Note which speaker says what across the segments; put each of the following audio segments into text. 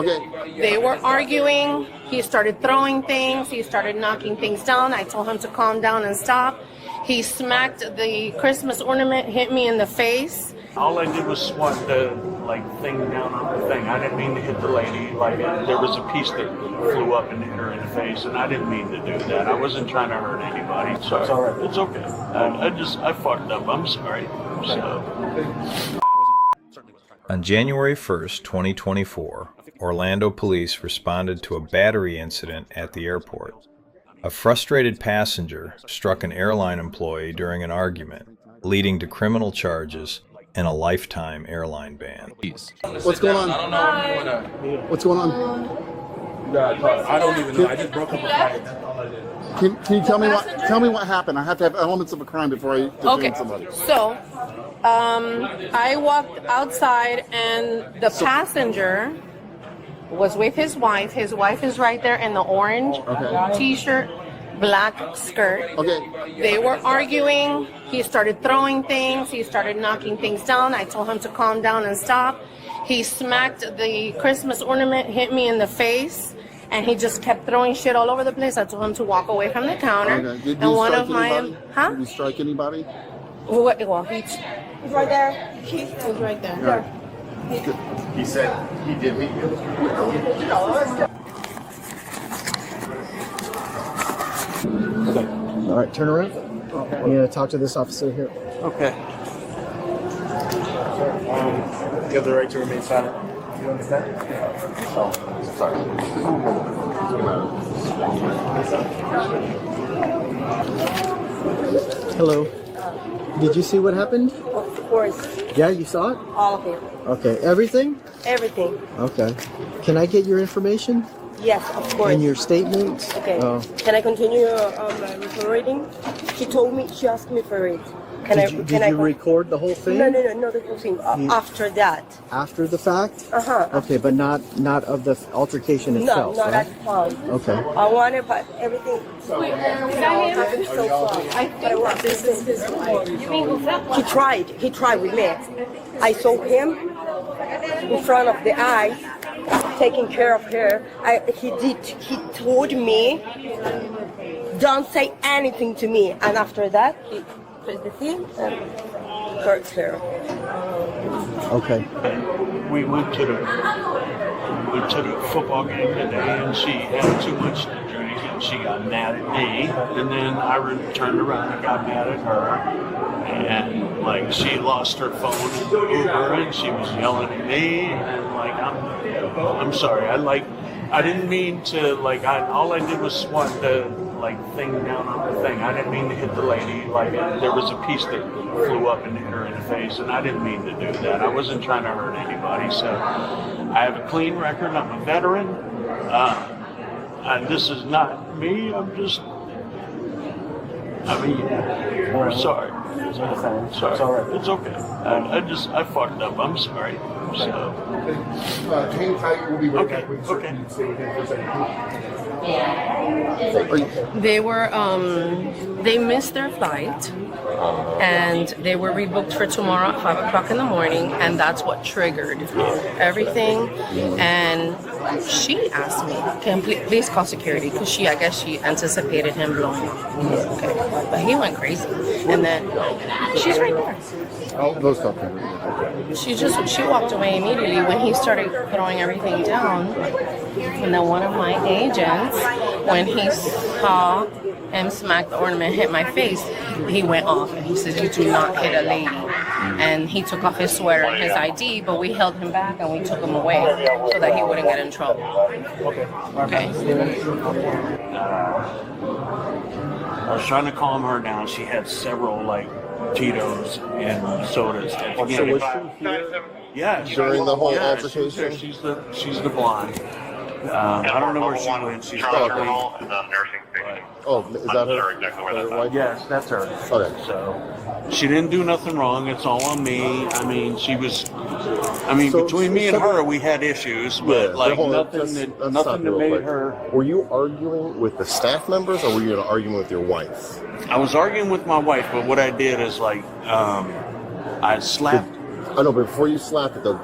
Speaker 1: Okay.
Speaker 2: They were arguing. He started throwing things. He started knocking things down. I told him to calm down and stop. He smacked the Christmas ornament, hit me in the face.
Speaker 3: All I did was swat the thing down on the thing. I didn't mean to hit the lady. There was a piece that flew up and hit her in the face, and I didn't mean to do that. I wasn't trying to hurt anybody. So it's all right. It's okay. I fucked up. I'm sorry. So.
Speaker 4: On January 1st, 2024, Orlando police responded to a battery incident at the airport. A frustrated passenger struck an airline employee during an argument, leading to criminal charges and a lifetime airline ban.
Speaker 1: What's going on? What's going on?
Speaker 5: I don't even know. I just broke up a fight.
Speaker 1: Can you tell me what happened? I have to have elements of a crime before I detain somebody.
Speaker 2: So, I walked outside and the passenger was with his wife. His wife is right there in the orange t-shirt, black skirt.
Speaker 1: Okay.
Speaker 2: They were arguing. He started throwing things. He started knocking things down. I told him to calm down and stop. He smacked the Christmas ornament, hit me in the face, and he just kept throwing shit all over the place. I told him to walk away from the counter.
Speaker 1: Okay. Did
Speaker 2: and
Speaker 1: you
Speaker 2: one
Speaker 1: strike
Speaker 2: of my
Speaker 1: anybody? Did you strike anybody?
Speaker 2: Well, he's right there. He's right there.
Speaker 1: Yeah.
Speaker 5: He said he did meet you.
Speaker 1: Okay.
Speaker 6: All right, turn around. I'm going to talk to this officer here.
Speaker 3: Okay.
Speaker 5: You have the right to remain silent. You understand? Oh, sorry.
Speaker 6: Hello. Did you see what happened?
Speaker 7: Of course,
Speaker 6: Yeah, you saw it?
Speaker 7: all of it,
Speaker 6: Okay, everything?
Speaker 7: everything.
Speaker 6: Okay. Can I get your information
Speaker 7: Yes, of course.
Speaker 6: and your statement?
Speaker 7: Okay.
Speaker 6: Oh.
Speaker 7: Can I continue reading? She told me, she asked me for it.
Speaker 6: Did you record the whole thing?
Speaker 7: No, not the whole thing. After that.
Speaker 6: After the fact?
Speaker 7: Uh-huh.
Speaker 6: Okay, but not of the altercation
Speaker 7: No,
Speaker 6: itself,
Speaker 7: not
Speaker 6: right?
Speaker 7: at all.
Speaker 6: Okay.
Speaker 7: I wanted, but everything. Happened so far. But I want this is his He tried with me. I saw him in front of the eye, taking care of her. He told me, don't say anything to me. And after that, he pressed the thing and hurt her.
Speaker 6: Okay.
Speaker 3: We went to the football game today, and she had too much to drink, and she got mad at me. And then I turned around and got mad at her, and she lost her phone in the Uber, and she was yelling at me, and I'm sorry. I didn't mean to all I did was swat the thing down on the thing. I didn't mean to hit the lady. There was a piece that flew up and hit her in the face, and I didn't mean to do that. I wasn't trying to hurt anybody. So I have a clean record. I'm a veteran. And this is not me. I'm sorry. Sorry. It's all right. It's okay. I fucked up. I'm sorry. So.
Speaker 5: Hang tight. We'll be right back.
Speaker 3: Okay.
Speaker 2: They were they missed their flight and they were rebooked for tomorrow at 5 o'clock in the morning, and that's what triggered everything. And she asked me, can please call security, because I guess she anticipated him blowing up. Okay, but he went crazy, and then she's right there.
Speaker 1: Those stuff.
Speaker 2: She walked away immediately when he started throwing everything down. And then one of my agents, when he saw him smack the ornament, hit my face, he went off and he said, "You do not hit a lady." And he took off his sweater and his ID, but we held him back and we took him away so that he wouldn't get in trouble. Okay.
Speaker 3: I was trying to calm her down. She had several Tito's and sodas.
Speaker 1: So was she here
Speaker 3: Yeah,
Speaker 1: during the whole
Speaker 3: yeah,
Speaker 1: altercation?
Speaker 3: She's the blonde. I don't know where she went. She's probably.
Speaker 1: Oh, is that her?
Speaker 5: exactly
Speaker 1: Her wife?
Speaker 3: Yes, that's her.
Speaker 1: Okay.
Speaker 3: So she didn't do nothing wrong. It's all on me. I mean,
Speaker 1: So-
Speaker 3: between me and
Speaker 1: so-
Speaker 3: her, we had issues, but
Speaker 1: let's
Speaker 3: nothing
Speaker 1: stop
Speaker 3: that
Speaker 1: real
Speaker 3: made
Speaker 1: quick.
Speaker 3: her.
Speaker 1: Were you arguing with the staff members, or were you arguing with your wife?
Speaker 3: I was arguing with my wife, but what I did is I slapped.
Speaker 1: I know, but before you slapped it, though,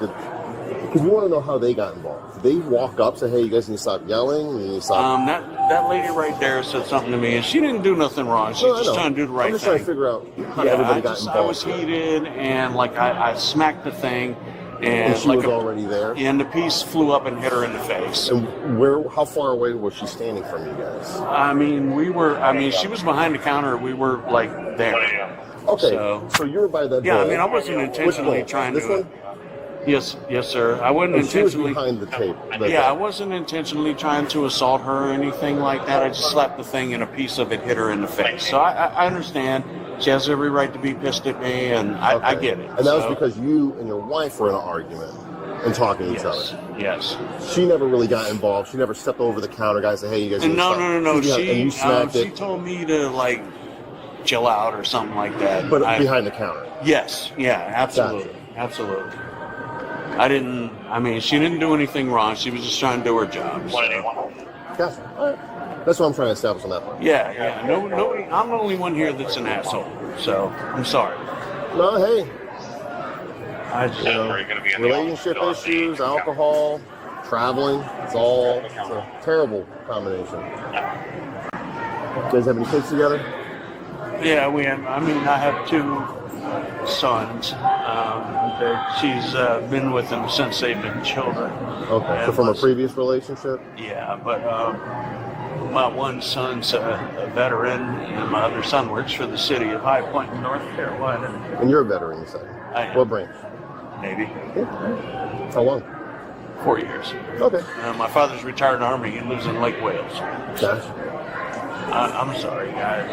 Speaker 1: Because we want to know how they got involved. Did they walk up, say, "Hey, you guys need to stop yelling"? You need to stop.
Speaker 3: That lady right there said something to me, and she didn't do nothing wrong. She's just trying to do the right
Speaker 1: I'm just
Speaker 3: thing.
Speaker 1: trying to figure out how everybody got involved.
Speaker 3: I was heated, and like I smacked the thing,
Speaker 1: and she
Speaker 3: like
Speaker 1: was already there.
Speaker 3: And the piece flew up and hit her in the face.
Speaker 1: And how far away was she standing from you guys?
Speaker 3: I mean, she was behind the counter. We were like there.
Speaker 1: Okay, so you were by that.
Speaker 3: Yeah,
Speaker 1: door.
Speaker 3: I mean, I wasn't intentionally trying
Speaker 1: this
Speaker 3: to.
Speaker 1: One?
Speaker 3: Yes, sir. I wasn't
Speaker 1: and
Speaker 3: intentionally.
Speaker 1: She was behind the tape.
Speaker 3: I wasn't intentionally trying to assault her or anything like that. I just slapped the thing, and a piece of it hit her in the face. So I understand. She has every right to be pissed at me, and I get it.
Speaker 1: And that was because you and your wife were in an argument and talking to each other.
Speaker 3: Yes.
Speaker 1: She never really got involved. She never stepped over the counter, guys. Said, "Hey, you guys."
Speaker 3: No.
Speaker 1: She
Speaker 3: told me to like chill out or something like that.
Speaker 1: But behind the counter.
Speaker 3: Yes. Yeah. Absolutely.
Speaker 1: Gotcha.
Speaker 3: Absolutely. She didn't do anything wrong. She was just trying to do her job. So.
Speaker 1: Gotcha. All right. That's what I'm trying to establish on that point.
Speaker 3: Yeah. Nobody. I'm the only one here that's an asshole. So I'm sorry.
Speaker 1: No, hey. Relationship issues, alcohol, traveling. It's a terrible combination. You guys have any kids together?
Speaker 3: Yeah, we have. I have 2 sons. She's been with them since they've been children.
Speaker 1: Okay, so from a previous relationship?
Speaker 3: Yeah, but my one son's a veteran, and my other son works for the city of High Point in North Carolina.
Speaker 1: And you're a veteran, you say?
Speaker 3: I am.
Speaker 1: What branch?
Speaker 3: Navy.
Speaker 1: Yeah. How long?
Speaker 3: 4 years.
Speaker 1: Okay.
Speaker 3: My father's retired Army. He lives in Lake Wales.
Speaker 1: Gotcha.
Speaker 3: I'm sorry, guys.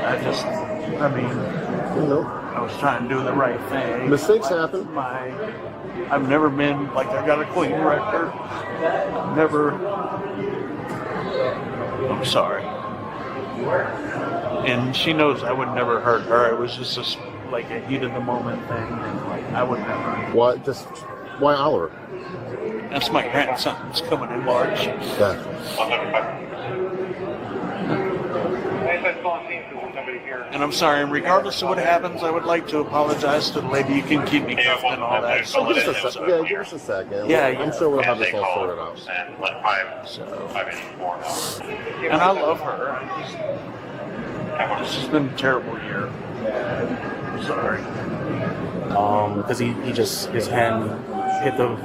Speaker 3: I was trying to do the right thing.
Speaker 1: Mistakes happen.
Speaker 3: I've never been, I got a clean record. I'm sorry. And she knows I would never hurt her. It was just a heat of the moment thing. And I would never.
Speaker 1: Why Oliver?
Speaker 3: That's my grandson. It's coming in March.
Speaker 1: Gotcha.
Speaker 3: And I'm sorry, and regardless of what happens, I would like to apologize to the lady. You can keep me cuffed and all that.
Speaker 1: Give us a second.
Speaker 3: Yeah.
Speaker 1: I'm sure we'll have this all sorted out.
Speaker 3: And I love her. This has been a terrible year. I'm sorry.
Speaker 5: Because he just, his hand hit the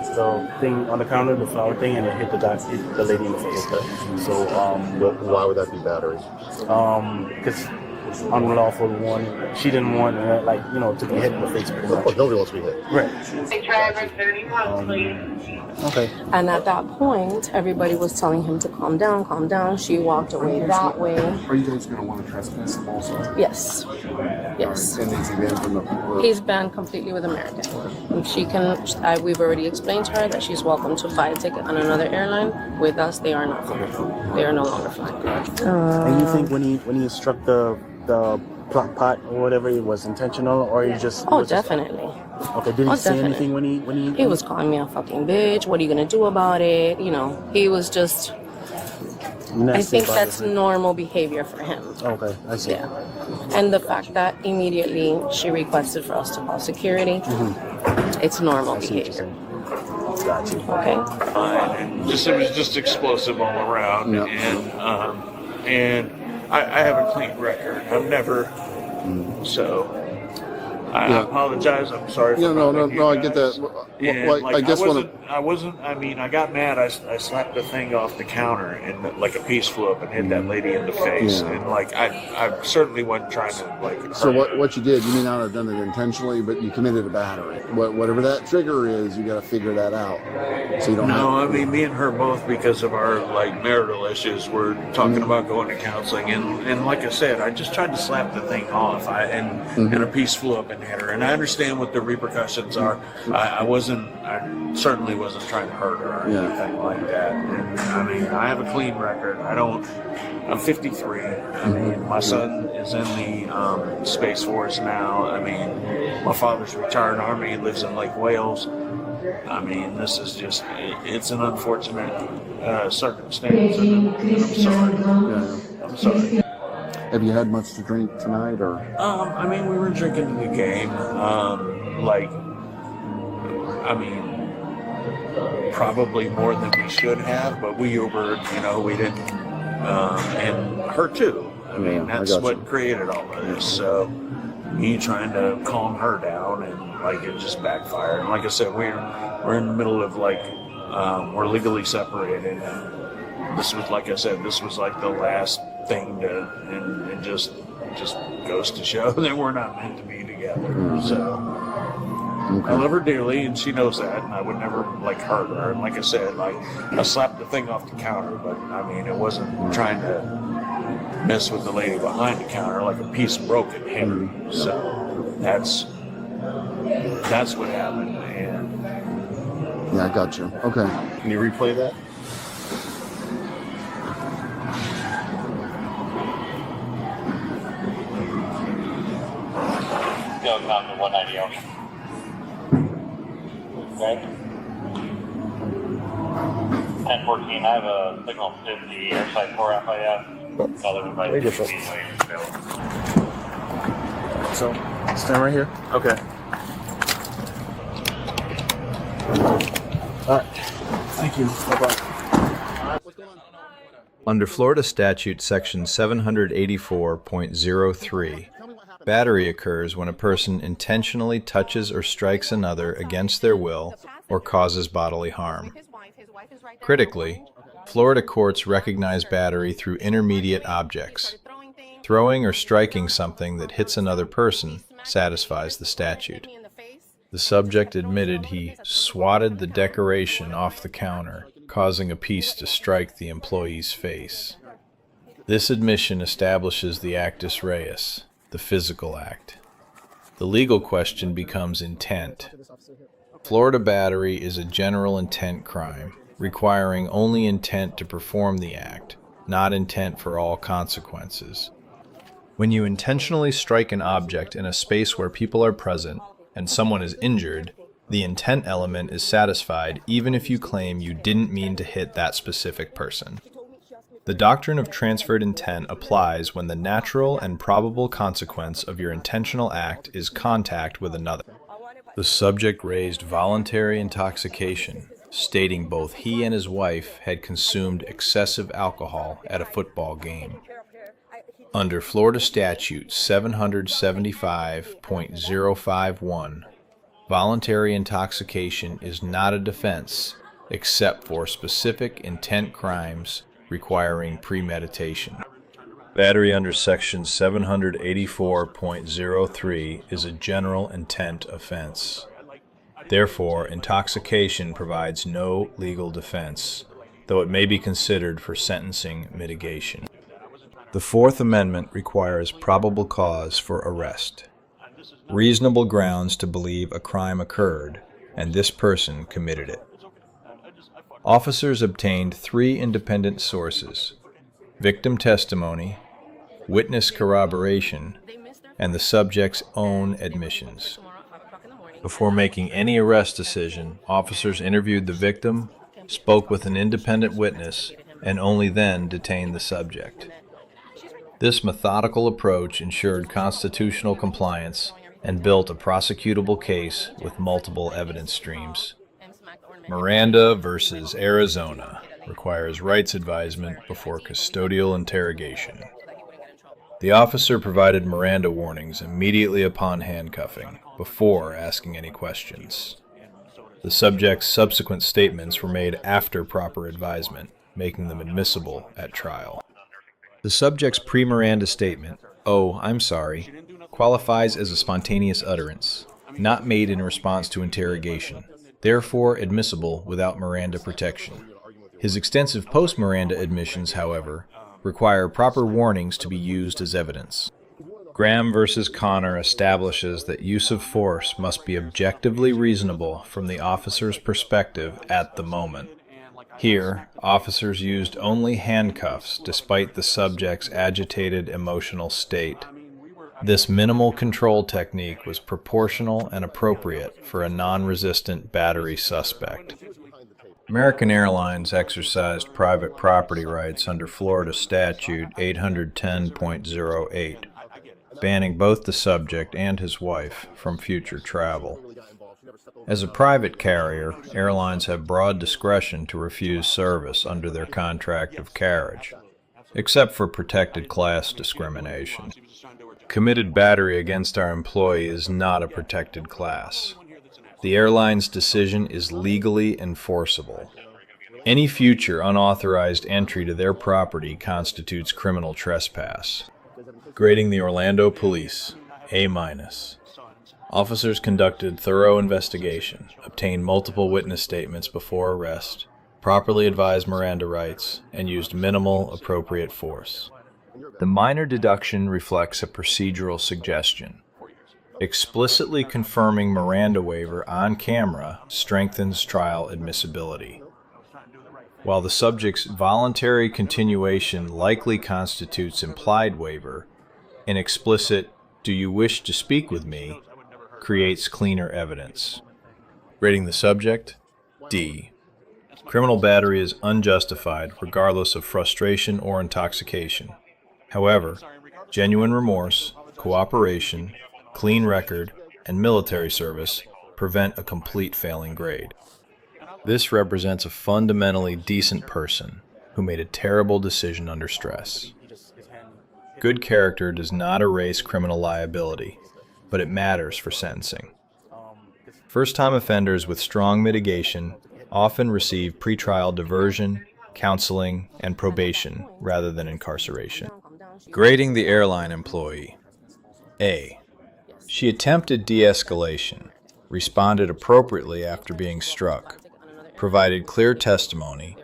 Speaker 5: thing on the counter, the flower thing, and it hit the lady in the face. So,
Speaker 1: why would that be battery?
Speaker 5: Because unlawful one, she didn't want to be hit in the face pretty much.
Speaker 1: Of course, nobody wants to be hit.
Speaker 5: Right.
Speaker 2: Driver 31, please.
Speaker 5: Okay.
Speaker 2: And at that point, everybody was telling him to calm down, calm down. She walked away that way.
Speaker 8: Are you guys going to want to trespass him also?
Speaker 2: Yes. Yes.
Speaker 8: And is he banned from the...
Speaker 2: He's banned completely with American. And she can, we've already explained to her that she's welcome to buy a ticket on another airline. With us, they are not flying. They are no longer flying.
Speaker 5: And you think when he struck the pot or whatever, it was intentional, or he just...
Speaker 2: Oh, definitely.
Speaker 5: Okay, did he say anything when he...
Speaker 2: He was calling me a fucking bitch. What are you gonna do about it? He was just... I think that's normal behavior for him.
Speaker 5: Okay, I see.
Speaker 2: Yeah. And the fact that immediately she requested for us to call security, it's normal behavior.
Speaker 5: Got you.
Speaker 2: Okay.
Speaker 3: And it was just explosive all around, and I have a clean record. I've never, so I apologize. I'm sorry.
Speaker 1: No, I get that.
Speaker 3: I got mad. I slapped the thing off the counter, and a piece flew up and hit that lady in the face. And I certainly wasn't trying to hurt
Speaker 1: So
Speaker 3: her.
Speaker 1: what you did, you may not have done it intentionally, but you committed a battery. Whatever that trigger is, you got to figure that out. So you don't.
Speaker 3: Me and her both, because of our marital issues, we're talking about going to counseling, and like I said, I just tried to slap the thing off, and a piece flew up and hit her. And I understand what the repercussions are. I certainly wasn't trying to hurt her or anything like that. And I have a clean record. I'm 53. My son is in the Space Force now. My father's retired Army. He lives in Lake Wales. This is just, it's an unfortunate circumstance. And I'm sorry. I'm sorry.
Speaker 1: Have you had much to drink tonight, or?
Speaker 3: We were drinking in the game. probably more than we should have, but we Ubered, you know, we didn't, and her too. I mean, that's what created all of this. So me trying to calm her down, and like it just backfired. And like I said, we're in the middle of like we're legally separated, and this was, like I said, this was like the last thing to, and just goes to show that we're not meant to be together. So. I love her dearly, and she knows that, and I would never like hurt her. And like I said, like I slapped the thing off the counter, but I mean, it wasn't trying to mess with the lady behind the counter like a piece of broken hair. So that's what happened. And
Speaker 8: Yeah, I got you. Okay.
Speaker 1: Can you replay that?
Speaker 9: Go down to 190 Ocean. Okay. 1014, I have a signal 50, airside 4 FIS. Call everybody.
Speaker 1: Very different.
Speaker 6: So, stand right here.
Speaker 5: Okay.
Speaker 6: All right. Thank you. Bye-bye.
Speaker 4: Under Florida Statute Section 784.03, battery occurs when a person intentionally touches or strikes another against their will or causes bodily harm. Critically, Florida courts recognize battery through intermediate objects. Throwing or striking something that hits another person satisfies the statute. The subject admitted he swatted the decoration off the counter, causing a piece to strike the employee's face. This admission establishes the actus reus, the physical act. The legal question becomes intent. Florida battery is a general intent crime, requiring only intent to perform the act, not intent for all consequences. When you intentionally strike an object in a space where people are present and someone is injured, the intent element is satisfied even if you claim you didn't mean to hit that specific person. The doctrine of transferred intent applies when the natural and probable consequence of your intentional act is contact with another. The subject raised voluntary intoxication, stating both he and his wife had consumed excessive alcohol at a football game. Under Florida Statute 775.051, voluntary intoxication is not a defense except for specific intent crimes requiring premeditation. Battery under Section 784.03 is a general intent offense. Therefore, intoxication provides no legal defense, though it may be considered for sentencing mitigation. The Fourth Amendment requires probable cause for arrest, reasonable grounds to believe a crime occurred, and this person committed it. Officers obtained 3 independent sources: victim testimony, witness corroboration, and the subject's own admissions. Before making any arrest decision, officers interviewed the victim, spoke with an independent witness, and only then detained the subject. This methodical approach ensured constitutional compliance and built a prosecutable case with multiple evidence streams. Miranda versus Arizona requires rights advisement before custodial interrogation. The officer provided Miranda warnings immediately upon handcuffing, before asking any questions. The subject's subsequent statements were made after proper advisement, making them admissible at trial. The subject's pre-Miranda statement, "Oh, I'm sorry," qualifies as a spontaneous utterance, not made in response to interrogation, therefore admissible without Miranda protection. His extensive post-Miranda admissions, however, require proper warnings to be used as evidence. Graham versus Connor establishes that use of force must be objectively reasonable from the officer's perspective at the moment. Here, officers used only handcuffs despite the subject's agitated emotional state. This minimal control technique was proportional and appropriate for a non-resistant battery suspect. American Airlines exercised private property rights under Florida Statute 810.08, banning both the subject and his wife from future travel. As a private carrier, airlines have broad discretion to refuse service under their contract of carriage, except for protected class discrimination. Committed battery against our employee is not a protected class. The airline's decision is legally enforceable. Any future unauthorized entry to their property constitutes criminal trespass. Grading the Orlando Police, A-. Officers conducted thorough investigation, obtained multiple witness statements before arrest, properly advised Miranda rights, and used minimal appropriate force. The minor deduction reflects a procedural suggestion. Explicitly confirming Miranda waiver on camera strengthens trial admissibility. While the subject's voluntary continuation likely constitutes implied waiver, an explicit "Do you wish to speak with me?" creates cleaner evidence. Rating the subject, D. Criminal battery is unjustified regardless of frustration or intoxication. However, genuine remorse, cooperation, clean record, and military service prevent a complete failing grade. This represents a fundamentally decent person who made a terrible decision under stress. Good character does not erase criminal liability, but it matters for sentencing. First-time offenders with strong mitigation often receive pretrial diversion, counseling, and probation rather than incarceration. Grading the airline employee. A. She attempted de-escalation, responded appropriately after being struck, provided clear testimony,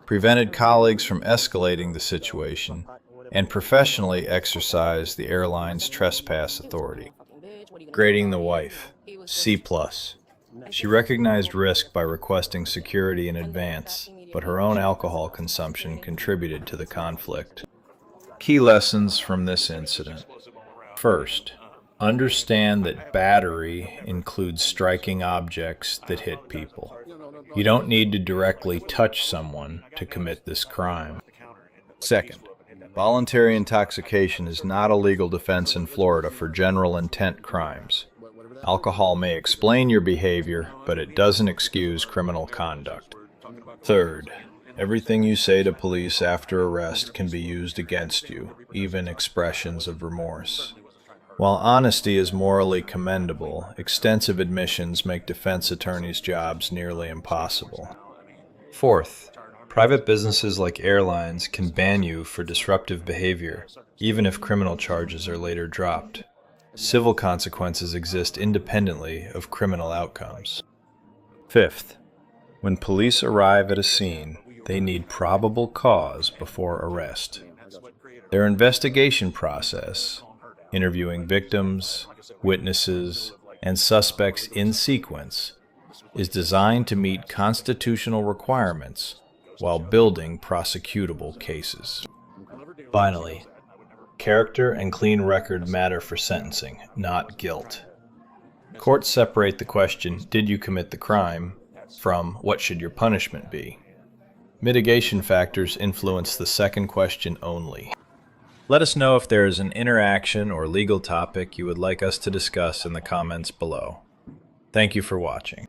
Speaker 4: prevented colleagues from escalating the situation, and professionally exercised the airline's trespass authority. Grading the wife, C+. She recognized risk by requesting security in advance, but her own alcohol consumption contributed to the conflict. Key lessons from this incident. First, understand that battery includes striking objects that hit people. You don't need to directly touch someone to commit this crime. Second, voluntary intoxication is not a legal defense in Florida for general intent crimes. Alcohol may explain your behavior, but it doesn't excuse criminal conduct. Third, everything you say to police after arrest can be used against you, even expressions of remorse. While honesty is morally commendable, extensive admissions make defense attorneys' jobs nearly impossible. Fourth, private businesses like airlines can ban you for disruptive behavior, even if criminal charges are later dropped. Civil consequences exist independently of criminal outcomes. Fifth, when police arrive at a scene, they need probable cause before arrest. Their investigation process, interviewing victims, witnesses, and suspects in sequence, is designed to meet constitutional requirements while building prosecutable cases. Finally, character and clean record matter for sentencing, not guilt. Courts separate the question, "Did you commit the crime?" from "What should your punishment be?" Mitigation factors influence the second question only. Let us know if there is an interaction or legal topic you would like us to discuss in the comments below. Thank you for watching.